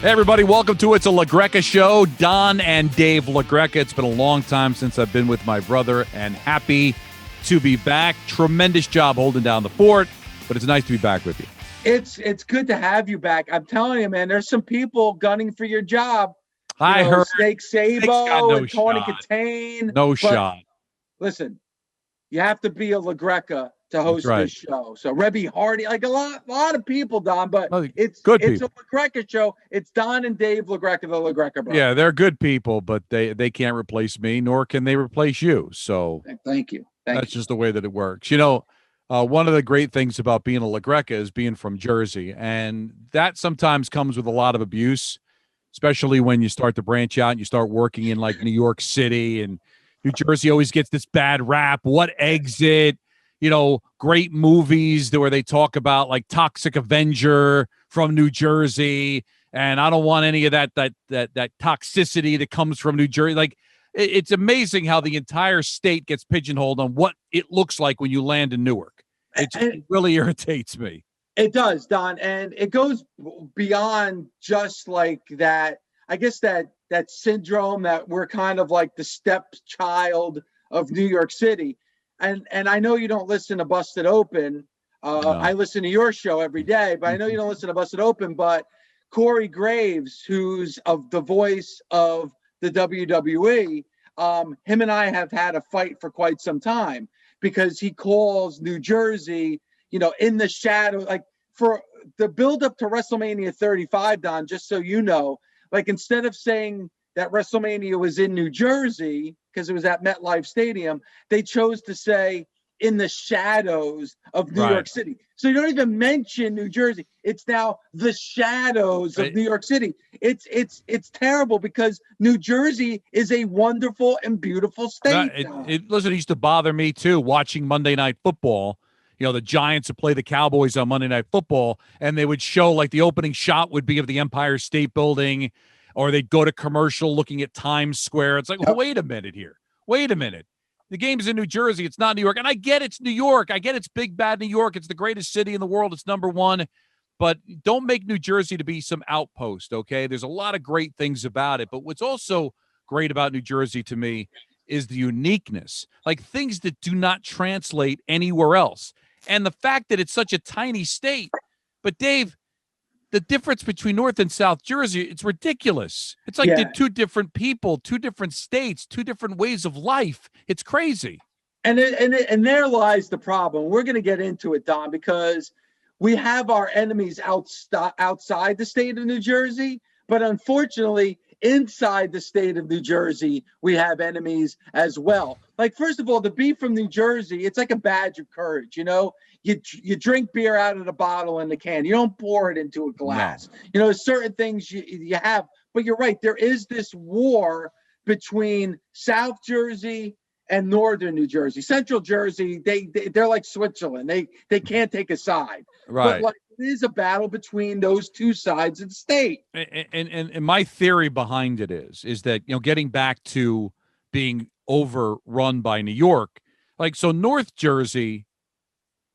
Hey, everybody, welcome to It's a LaGreca Show. Don and Dave LaGreca. It's been a long time since I've been with my brother, and happy to be back. Tremendous job holding down the fort, but it's nice to be back with you. It's good to have you back. I'm telling you, man, there's some people gunning for your job. I heard Snake Sabo and Tony Katane. No shot. Listen, you have to be a LaGreca to host this show. So Rebby Hardy, like a lot of people, Don, but it's a LaGreca show. It's Don and Dave LaGreca, the LaGreca brothers. Yeah, they're good people, but they can't replace me, nor can they replace you. So thank you. That's just the way that it works. You know, one of the great things about being a LaGreca is being from Jersey, and that sometimes comes with a lot of abuse, especially when you start to branch out and you start working in like New York City, and New Jersey always gets this bad rap. What Exit? You know, great movies where they talk about like Toxic Avenger from New Jersey, and I don't want any of that toxicity that comes from New Jersey. Like, it's amazing how the entire state gets pigeonholed on what it looks like when you land in Newark. It really irritates me. It does, Don, and it goes beyond just like that. I guess that syndrome that we're kind of like the stepchild of New York City. And I know you don't listen to Busted Open. No. I listen to your show every day, but I know you don't listen to Busted Open. But Corey Graves, who's of the voice of the WWE, him and I have had a fight for quite some time because he calls New Jersey, in the shadow, like for the build up to WrestleMania 35, Don, just so you know, like instead of saying that WrestleMania was in New Jersey because it was at MetLife Stadium, they chose to say in the shadows of New York City. So you don't even mention New Jersey. It's now the shadows of New York City. It's terrible because New Jersey is a wonderful and beautiful state. Listen, it used to bother me too, watching Monday Night Football. The Giants would play the Cowboys on Monday Night Football, and they would show like the opening shot would be of the Empire State Building, or they'd go to commercial looking at Times Square. It's like, wait a minute here. Wait a minute. The game's in New Jersey. It's not New York. And I get it's New York. I get it's big, bad New York. It's the greatest city in the world. It's number one. But don't make New Jersey to be some outpost, okay? There's a lot of great things about it. But what's also great about New Jersey to me is the uniqueness, like things that do not translate anywhere else. And the fact that it's such a tiny state. But, Dave, the difference between North and South Jersey, it's ridiculous. It's like they're two different people, two different states, two different ways of life. It's crazy. And there lies the problem. We're going to get into it, Don, because we have our enemies outside the state of New Jersey, but unfortunately, inside the state of New Jersey, we have enemies as well. Like, first of all, to be from New Jersey, it's like a badge of courage, You drink beer out of the bottle in the can. You don't pour it into a glass. No. Certain things you have. But you're right. There is this war between South Jersey and Northern New Jersey. Central Jersey, they're like Switzerland. They can't take a side. Right. But it is a battle between those two sides of the state. And my theory behind it is that, getting back to being overrun by New York, like, so North Jersey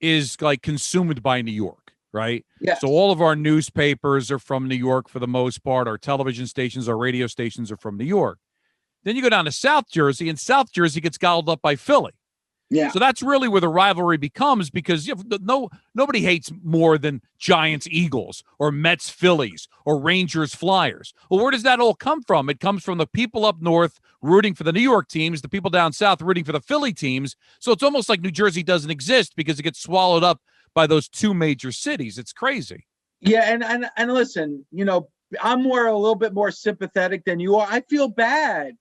is like consumed by New York, right? Yes. So all of our newspapers are from New York for the most part. Our television stations, our radio stations are from New York. Then you go down to South Jersey, and South Jersey gets gobbled up by Philly. Yeah. So that's really where the rivalry becomes, because nobody hates more than Giants Eagles or Mets Phillies or Rangers Flyers. Well, where does that all come from? It comes from the people up north rooting for the New York teams, the people down south rooting for the Philly teams. So it's almost like New Jersey doesn't exist because it gets swallowed up by those two major cities. It's crazy. Yeah, and listen, I'm a little bit more sympathetic than you are. I feel bad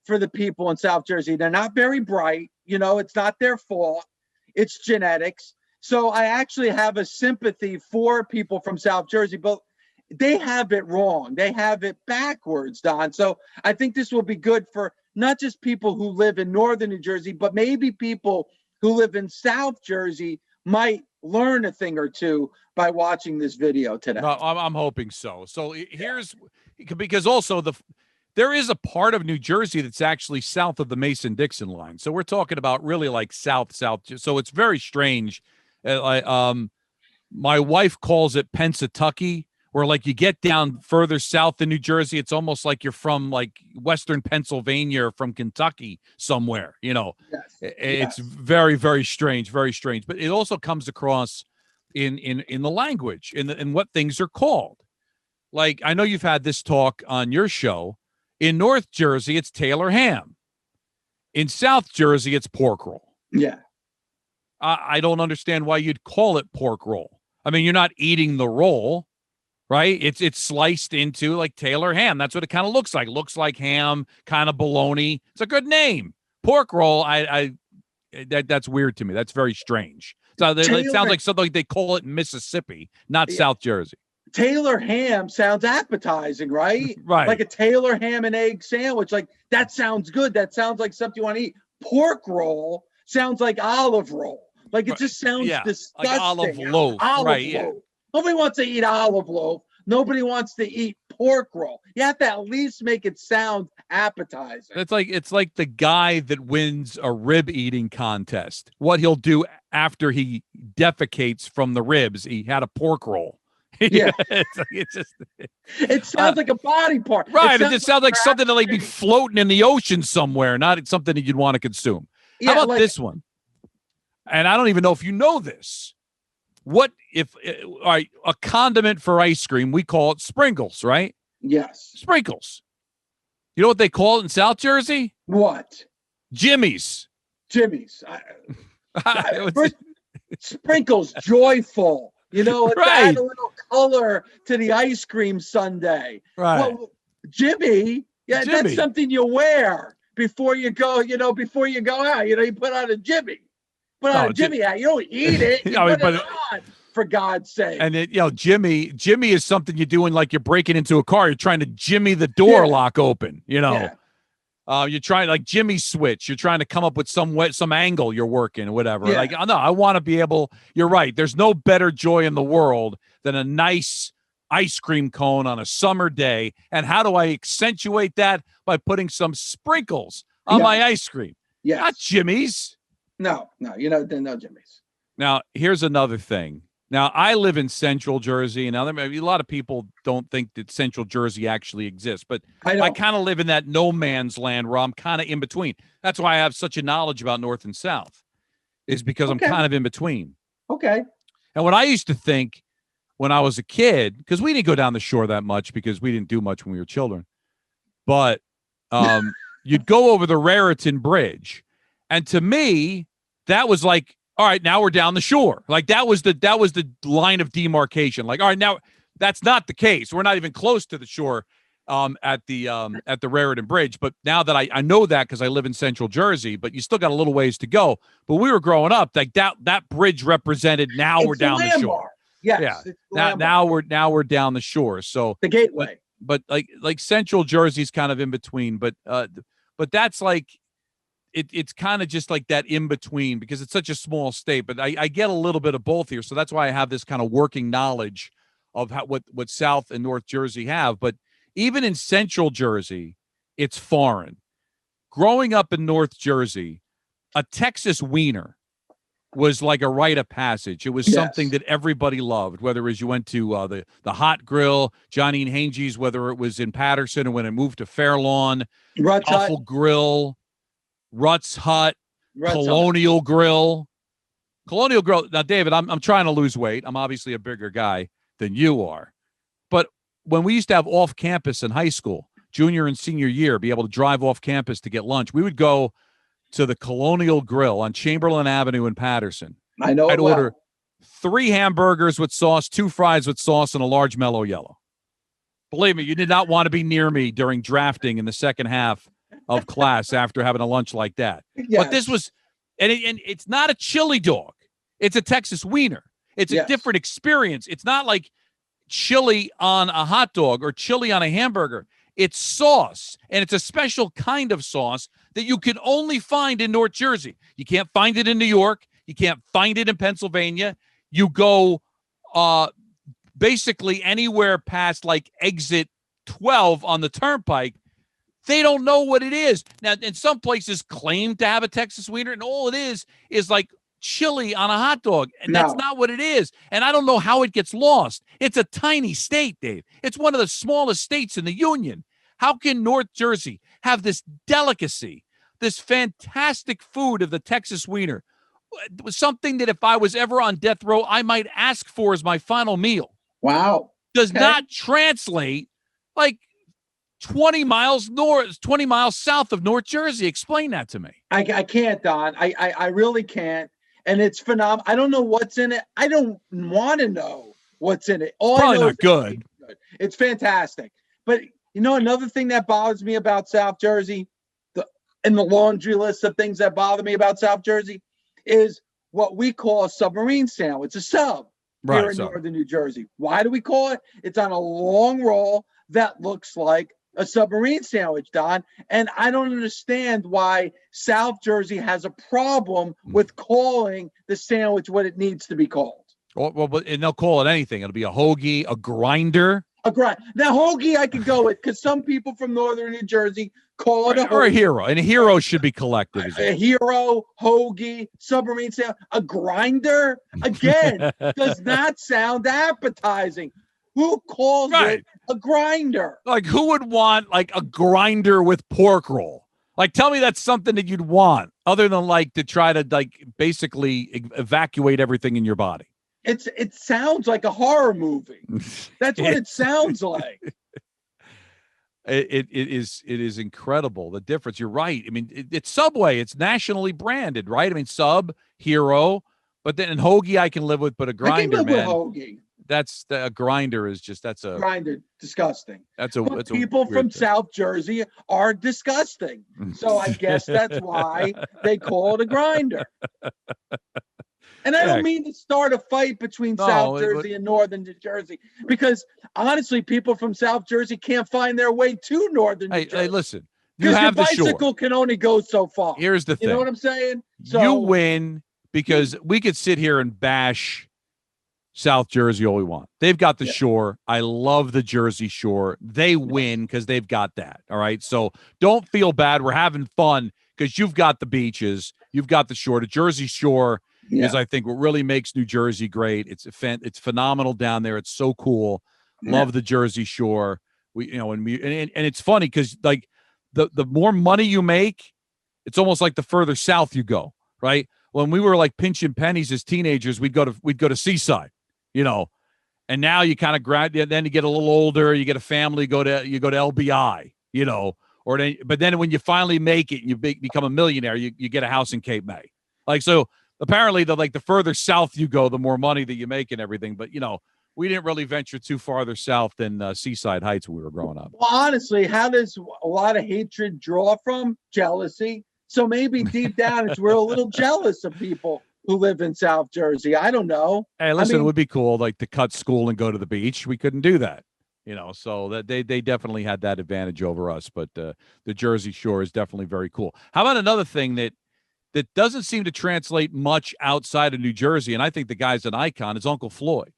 for the people in South Jersey. They're not very bright. It's not their fault. It's genetics. So I actually have a sympathy for people from South Jersey, but they have it wrong. They have it backwards, Don. So I think this will be good for not just people who live in Northern New Jersey, but maybe people who live in South Jersey might learn a thing or two by watching this video today. No, I'm hoping so. So because also there is a part of New Jersey that's actually south of the Mason-Dixon line. So we're talking about really like south. So it's very strange. My wife calls it Pennsatucky, where like you get down further south in New Jersey, it's almost like you're from like Western Pennsylvania or from Kentucky somewhere, you know. Yes. It's Yes. very, very strange, very strange. But it also comes across in the language, in what things are called. Like, I know you've had this talk on your show. In North Jersey, it's Taylor ham. In South Jersey, it's pork roll. Yeah. I don't understand why you'd call it pork roll. I mean, you're not eating the roll, right? It's sliced into like Taylor ham. That's what it kind of looks like. Looks like ham, kind of bologna. It's a good name. Pork roll, that's weird to me. That's very strange. So it sounds like something like they call it in Mississippi, not South Jersey. Taylor ham sounds appetizing, right? Right. Like a Taylor ham and egg sandwich. Like, that sounds good. That sounds like something you want to eat. Pork roll sounds like olive roll. Like, it just sounds disgusting. Like olive loaf. Olive right, loaf. yeah. Nobody wants to eat olive loaf. Nobody wants to eat pork roll. You have to at least make it sound appetizing. It's like the guy that wins a rib eating contest. What he'll do after he defecates from the ribs, he had a pork roll. Yeah. It sounds like a body part. Right. It just sounds like something that like be floating in the ocean somewhere, not something that you'd want to consume. Yeah, how about this one? And I don't even know if you know this. What if all right, a condiment for ice cream, we call it sprinkles, right? Yes. Sprinkles. You know what they call it in South Jersey? What? Jimmy's. Jimmy's. Sprinkles, joyful. You know, it's add a little color to the ice cream sundae. Right. Well, Jimmy, that's something you wear before you go, before you go out. You put on a Jimmy. Put on a Jimmy hat. You don't eat it. You put it on, for God's sake. And Jimmy is something you're doing like you're breaking into a car. You're trying to Jimmy the door lock open, Yeah. You're trying like Jimmy switch. You're trying to come up with some angle you're working or whatever. Yeah. Like, no, I want to be able. You're right. There's no better joy in the world than a nice ice cream cone on a summer day. And how do I accentuate that? By putting some sprinkles on my ice cream. Yeah. Not Jimmy's. No, no Jimmy's. Now, here's another thing. Now, I live in Central Jersey, and now a lot of people don't think that Central Jersey actually exists, but I kind of live in that no man's land where I'm kind of in between. That's why I have such a knowledge about North and South, is because I'm kind of in between. Okay. And what I used to think when I was a kid, because we didn't go down the shore that much because we didn't do much when we were children, but you'd go over the Raritan Bridge, and to me, that was like, all right, now we're down the shore. Like that was the line of demarcation. Like, all right, now that's not the case. We're not even close to the shore at the Raritan Bridge. But now that I know that because I live in Central Jersey, but you still got a little ways to go. But we were growing up, like that bridge represented we're down the shore. Yes, yeah. Now we're down the shore. So the gateway. But like Central Jersey's kind of in between. But that's like. It's kind of just like that in between because it's such a small state, but I get a little bit of both here. So that's why I have this kind of working knowledge of what South and North Jersey have. But even in Central Jersey, it's foreign. Growing up in North Jersey, a Texas wiener was like a rite of passage. It was something that everybody loved, whether it was you went to the Hot Grill, Johnny and Hange's, whether it was in Patterson or when it moved to Fairlawn, Awful Grill, Rutt's Hut, Colonial Grill. Colonial Grill. Now, David, I'm trying to lose weight. I'm obviously a bigger guy than you are. But when we used to have off campus in high school, junior and senior year, be able to drive off campus to get lunch, we would go to the Colonial Grill on Chamberlain Avenue in Patterson. I know. I'd order 3 hamburgers with sauce, 2 fries with sauce, and a large mellow yellow. Believe me, you did not want to be near me during drafting in the second half of class after having a lunch like that. Yes. But this was, and it's not a chili dog. It's a Texas wiener. It's a different experience. It's not like chili on a hot dog or chili on a hamburger. It's sauce, and it's a special kind of sauce that you can only find in North Jersey. You can't find it in New York. You can't find it in Pennsylvania. You go basically anywhere past like exit 12 on the turnpike. They don't know what it is. Now, in some places claim to have a Texas wiener, and all it is like chili on a hot dog. And that's No. not what it is. And I don't know how it gets lost. It's a tiny state, Dave. It's one of the smallest states in the union. How can North Jersey have this delicacy, this fantastic food of the Texas wiener? It was something that if I was ever on death row, I might ask for as my final meal. Wow. Does Okay. not translate like 20 miles north, 20 miles south of North Jersey. Explain that to me. I can't, Don. I really can't. And it's phenomenal. I don't know what's in it. I don't want to know what's in it. All Probably I know not is good. it's fantastic. But you know, another thing that bothers me about South Jersey, in the laundry list of things that bother me about South Jersey, is what we call a submarine sandwich, a sub here in northern New Jersey. Why do we call it? It's on a long roll that looks like a submarine sandwich, Don. And I don't understand why South Jersey has a problem with calling the sandwich what it needs to be called. Well, and they'll call it anything. It'll be a hoagie, a grinder. A grind. Now, hoagie I could go with because some people from northern New Jersey call it a hoagie. Or a hero. And a hero should be collective. A hero, hoagie, submarine sandwich. A grinder, again, does not sound appetizing. Who calls it a grinder? Like, who would want, like, a grinder with pork roll? Like, tell me that's something that you'd want other than, like, to try to, like, basically evacuate everything in your body. It sounds like a horror movie. That's what it sounds like. It is incredible, the difference. You're right. I mean, it's Subway. It's nationally branded, right? I mean, Sub, Hero, but then in hoagie I can live with, but a grinder, I can live man. with hoagie. That's a grinder is just grinder, disgusting. That's people from South Jersey are disgusting. So I guess that's why they call it a grinder. And I don't mean to start a fight between South Jersey and northern New Jersey, because honestly, people from South Jersey can't find their way to northern New Jersey. Hey, listen, you have the bicycle can only go so far. Here's the thing. You know what I'm saying? So, you win because we could sit here and bash South Jersey all we want. They've got the shore. I love the Jersey Shore. They win because they've got that. All right. So don't feel bad. We're having fun because you've got the beaches. You've got the shore. The Jersey Shore is, I think, what really makes New Jersey great. It's phenomenal down there. It's so cool. Love the Jersey Shore. And it's funny because, like, the more money you make, it's almost like the further south you go, right? When we were like pinching pennies as teenagers, we'd go to Seaside, and now you kind of then you get a little older, you get a family, you go to LBI, but then when you finally make it and you become a millionaire, you get a house in Cape May. Like, so apparently the further south you go, the more money that you make and everything. But, we didn't really venture too farther south than Seaside Heights when we were growing up. Well, honestly, how does a lot of hatred draw from? Jealousy. So maybe deep down, we're a little jealous of people who live in South Jersey. I don't know. Hey, listen, it would be cool, like, to cut school and go to the beach. We couldn't do that, so that they definitely had that advantage over us. But the Jersey Shore is definitely very cool. How about another thing that doesn't seem to translate much outside of New Jersey, and I think the guy's an icon, is Uncle Floyd.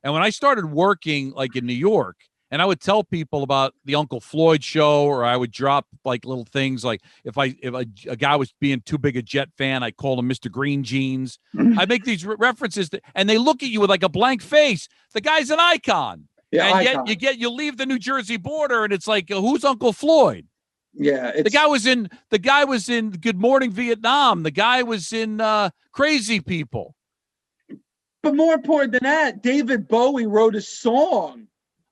And when I started working, like, in New York, and I would tell people about the Uncle Floyd show, or I would drop, like, little things, like if a guy was being too big a Jet fan, I called him Mr. Green Jeans. I make these references, and they look at you with like a blank face. The guy's an icon. Yeah, and yet you leave the New Jersey border, and it's like, who's Uncle Floyd? Yeah, the guy was in Good Morning Vietnam. The guy was in Crazy People. But more important than that, David Bowie wrote a song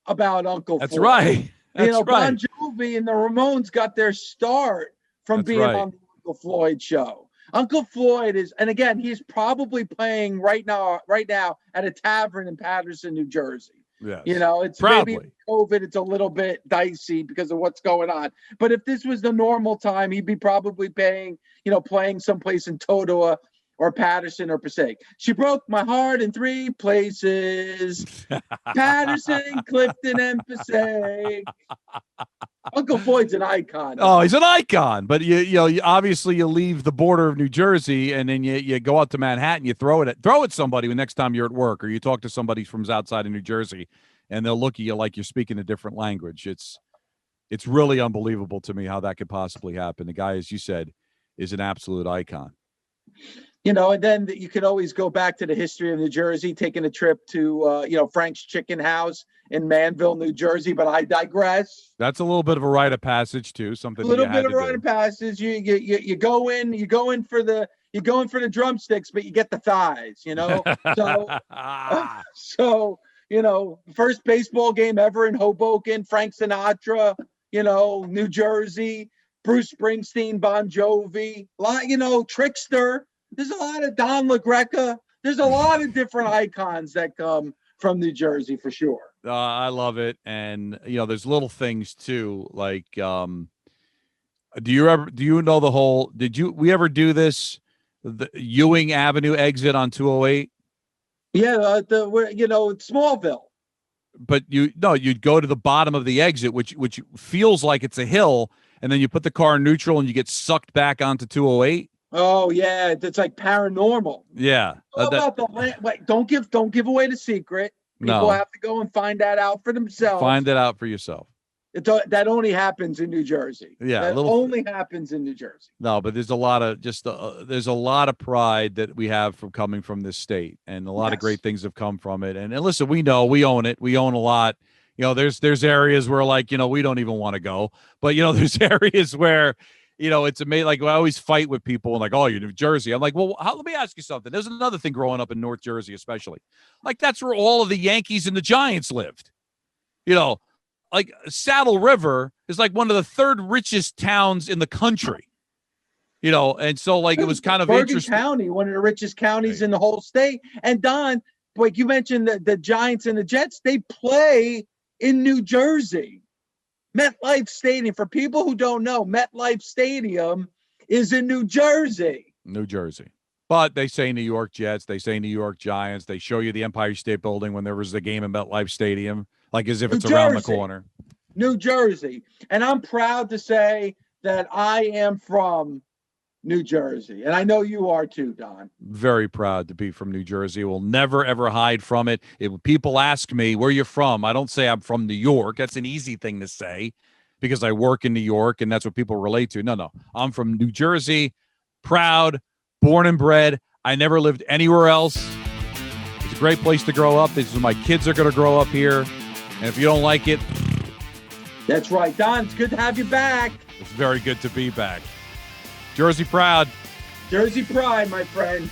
about Uncle Floyd. That's right. Bon Jovi and the Ramones got their start from being on the Uncle Floyd show. Uncle Floyd is, and again, he's probably playing right now at a tavern in Paterson, New Jersey. Yes. It's probably. Maybe COVID, it's a little bit dicey because of what's going on. But if this was the normal time, he'd be probably playing someplace in Totowa or Paterson or Passaic. She broke my heart in 3 places: Paterson, Clifton, and Passaic. Uncle Floyd's an icon. Oh, he's an icon. But you obviously you leave the border of New Jersey and then you go out to Manhattan. You throw it at somebody the next time you're at work, or you talk to somebody from outside of New Jersey, and they'll look at you like you're speaking a different language. It's really unbelievable to me how that could possibly happen. The guy, as you said, is an absolute icon. And then you could always go back to the history of New Jersey, taking a trip to, Frank's Chicken House in Manville, New Jersey. But I digress. That's a little bit of a rite of passage too. Something A little you bit had of to a rite do. of passage. You go in for the drumsticks, but you get the thighs. So first baseball game ever in Hoboken. Frank Sinatra. New Jersey. Bruce Springsteen, Bon Jovi, Trickster. There's a lot of Don LaGreca. There's a lot of different icons that come from New Jersey for sure. I love it, and there's little things too. Like, do you know the whole? We ever do this? The Ewing Avenue exit on 208. Yeah, Smallville. But you'd go to the bottom of the exit, which feels like it's a hill, and then you put the car in neutral and you get sucked back onto 208. Oh yeah, it's like paranormal. Yeah. About the land? Wait, don't give away the secret. People have to go and find that out for themselves. Find it out for yourself. That only happens in New Jersey. Yeah, that only happens in New Jersey. No, but there's a lot of there's a lot of pride that we have from coming from this state, and a lot of great things have come from it. And listen, we own it. We own a lot. There's areas where we don't even want to go, but there's areas where it's amazing. Like, I always fight with people and oh, you're New Jersey. I'm like, well, let me ask you something. There's another thing growing up in North Jersey, especially. Like, that's where all of the Yankees and the Giants lived. Like, Saddle River is like one of the third richest towns in the country. And so it was kind of Bergen interesting. County, one of the richest counties in the whole state. And Don, like you mentioned, the Giants and the Jets, they play in New Jersey. MetLife Stadium. For people who don't know, MetLife Stadium is in New Jersey. New Jersey. But they say New York Jets. They say New York Giants. They show you the Empire State Building when there was the game in MetLife Stadium, like as if it's around the corner. New Jersey. And I'm proud to say that I am from New Jersey. And I know you are too, Don. Very proud to be from New Jersey. We'll never, ever hide from it. If people ask me, where you from? I don't say I'm from New York. That's an easy thing to say because I work in New York and that's what people relate to. No. I'm from New Jersey, proud, born and bred. I never lived anywhere else. It's a great place to grow up. This is my kids are going to grow up here. And if you don't like it. That's right, Don. It's good to have you back. It's very good to be back. Jersey proud. Jersey pride, my friend.